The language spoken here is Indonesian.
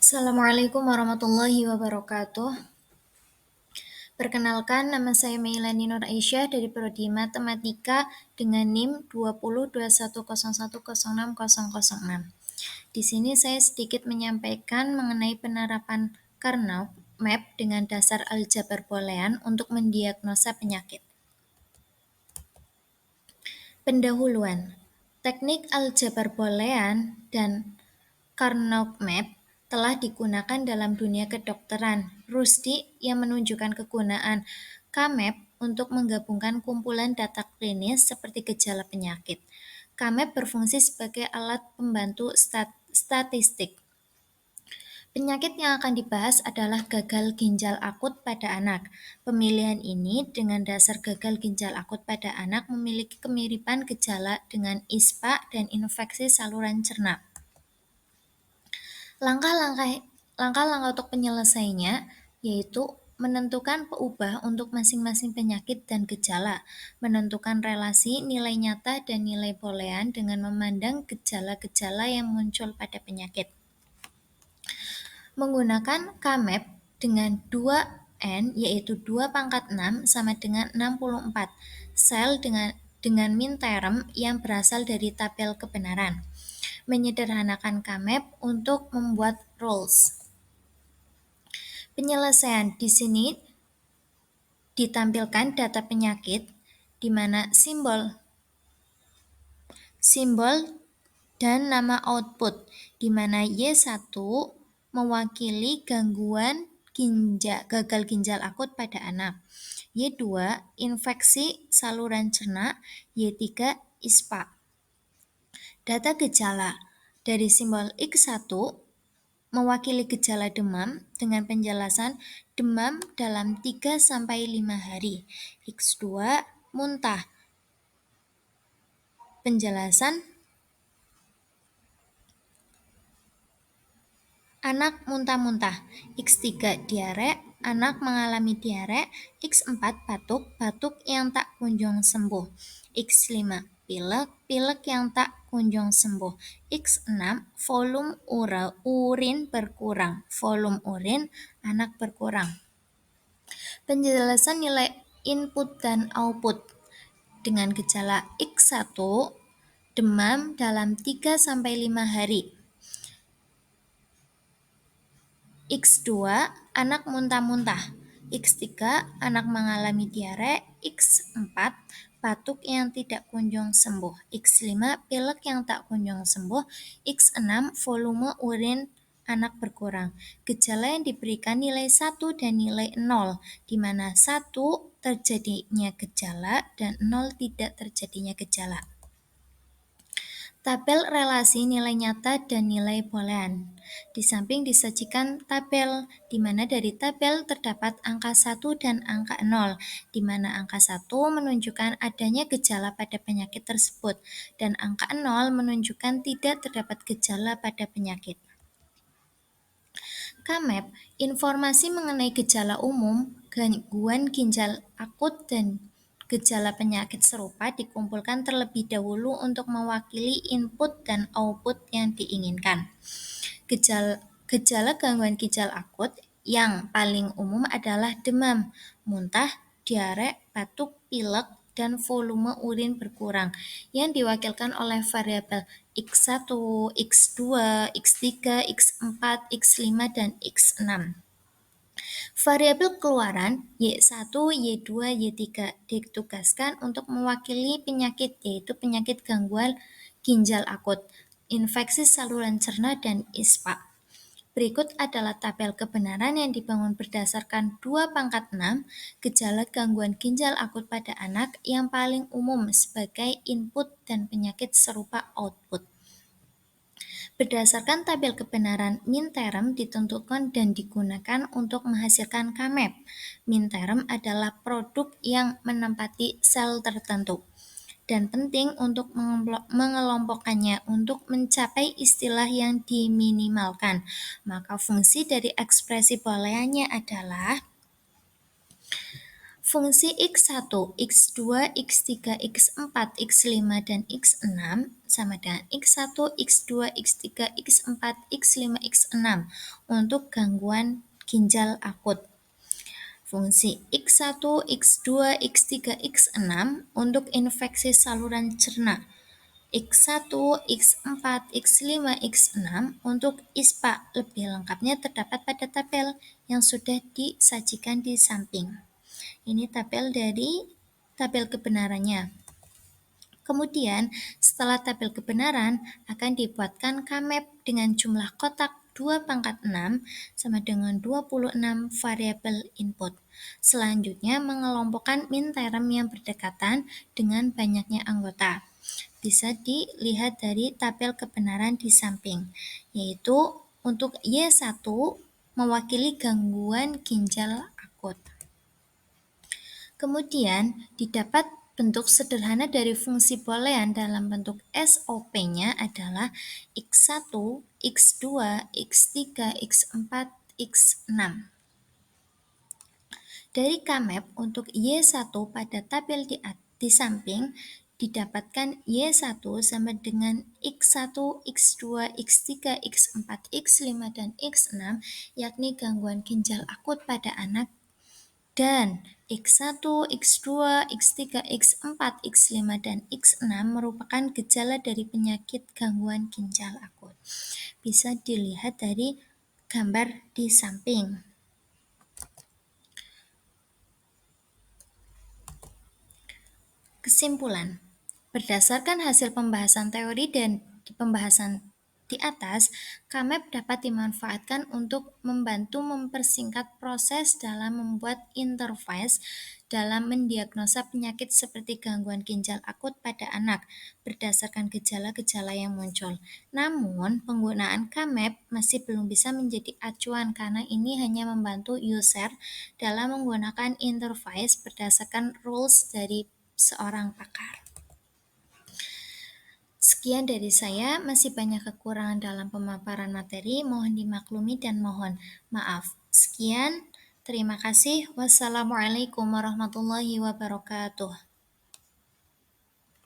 Assalamualaikum warahmatullahi wabarakatuh. Perkenalkan, nama saya Meilani Nur Aisyah dari Prodi Matematika dengan NIM 202101060006. Di sini saya sedikit menyampaikan mengenai penerapan Karnaug Map dengan dasar aljabar boolean untuk mendiagnosa penyakit. Pendahuluan, teknik aljabar boolean dan Karnaug Map telah digunakan dalam dunia kedokteran. Rushdie yang menunjukkan kegunaan K-map untuk menggabungkan kumpulan data klinis seperti gejala penyakit. K-map berfungsi sebagai alat pembantu statistik. Penyakit yang akan dibahas adalah gagal ginjal akut pada anak. Pemilihan ini dengan dasar gagal ginjal akut pada anak memiliki kemiripan gejala dengan ISPA dan infeksi saluran cerna. Langkah-langkah untuk penyelesaiannya yaitu menentukan peubah untuk masing-masing penyakit dan gejala, menentukan relasi nilai nyata dan nilai boolean dengan memandang gejala-gejala yang muncul pada penyakit. Menggunakan K-map dengan 2N yaitu 2 pangkat 6 sama dengan 64 sel dengan min term yang berasal dari tabel kebenaran. Menyederhanakan K-map untuk membuat rules. Penyelesaian di sini ditampilkan data penyakit di mana simbol dan nama output di mana Y1 mewakili gangguan gagal ginjal akut pada anak, Y2 infeksi saluran cerna, Y3 ISPA. Data gejala dari simbol X1 mewakili gejala demam dengan penjelasan demam dalam 3-5 hari. X2 muntah. Penjelasan anak muntah-muntah. X3 diare, anak mengalami diare. X4 batuk yang tak kunjung sembuh. X5 pilek yang tak kunjung sembuh. X6 volume urin berkurang. Volume urin anak berkurang. Penjelasan nilai input dan output dengan gejala X1 demam dalam 3-5 hari. X2 anak muntah-muntah. X3 anak mengalami diare. X4 batuk yang tidak kunjung sembuh. X5 pilek yang tak kunjung sembuh. X6 volume urin anak berkurang. Gejala yang diberikan nilai 1 dan nilai 0, di mana 1 terjadinya gejala dan 0 tidak terjadinya gejala. Tabel relasi nilai nyata dan nilai boolean. Di samping disajikan tabel, di mana dari tabel terdapat angka 1 dan angka 0, di mana angka 1 menunjukkan adanya gejala pada penyakit tersebut, dan angka 0 menunjukkan tidak terdapat gejala pada penyakit. K-map, informasi mengenai gejala umum, gangguan ginjal akut, dan gejala penyakit serupa dikumpulkan terlebih dahulu untuk mewakili input dan output yang diinginkan. Gejala gangguan ginjal akut yang paling umum adalah demam, muntah, diare, batuk, pilek, dan volume urin berkurang yang diwakilkan oleh variabel X1, X2, X3, X4, X5, dan X6. Variabel keluaran Y1, Y2, Y3 ditugaskan untuk mewakili penyakit, yaitu penyakit gangguan ginjal akut, infeksi saluran cerna, dan ISPA. Berikut adalah tabel kebenaran yang dibangun berdasarkan 2 pangkat 6 gejala gangguan ginjal akut pada anak yang paling umum sebagai input dan penyakit serupa output. Berdasarkan tabel kebenaran, min term ditentukan dan digunakan untuk menghasilkan K-map. Min term adalah produk yang menempati sel tertentu dan penting untuk mengelompokkannya untuk mencapai istilah yang diminimalkan. Maka fungsi dari ekspresi booleannya adalah Fungsi X1, X2, X3, X4, X5, dan X6 sama dengan X1, X2, X3, X4, X5, X6 untuk gangguan ginjal akut. Fungsi X1, X2, X3, X6 untuk infeksi saluran cerna. X1, X4, X5, X6 untuk ISPA. Lebih lengkapnya terdapat pada tabel yang sudah disajikan di samping. Ini tabel kebenarannya. Kemudian, setelah tabel kebenaran, akan dibuatkan K-map dengan jumlah kotak 2/6 sama dengan 26 variabel input. Selanjutnya, mengelompokkan min term yang berdekatan dengan banyaknya anggota. Bisa dilihat dari tabel kebenaran di samping, yaitu untuk Y1 mewakili gangguan ginjal akut. Kemudian, didapat bentuk sederhana dari fungsi boolean dalam bentuk SOP-nya adalah X1, X2, X3, X4, X6. Dari K-map untuk Y1 pada tabel di samping, didapatkan Y1 sama dengan X1, X2, X3, X4, X5, dan X6, yakni gangguan ginjal akut pada anak, dan X1, X2, X3, X4, X5, dan X6 merupakan gejala dari penyakit gangguan ginjal akut. Bisa dilihat dari gambar di samping. Kesimpulan, berdasarkan hasil pembahasan teori dan pembahasan di atas, K-map dapat dimanfaatkan untuk membantu mempersingkat proses dalam membuat interface dalam mendiagnosa penyakit seperti gangguan ginjal akut pada anak berdasarkan gejala-gejala yang muncul. Namun, penggunaan K-map masih belum bisa menjadi acuan karena ini hanya membantu user dalam menggunakan interface berdasarkan rules dari seorang pakar. Sekian dari saya, masih banyak kekurangan dalam pemaparan materi, mohon dimaklumi dan mohon maaf. Sekian, terima kasih. Wassalamualaikum warahmatullahi wabarakatuh.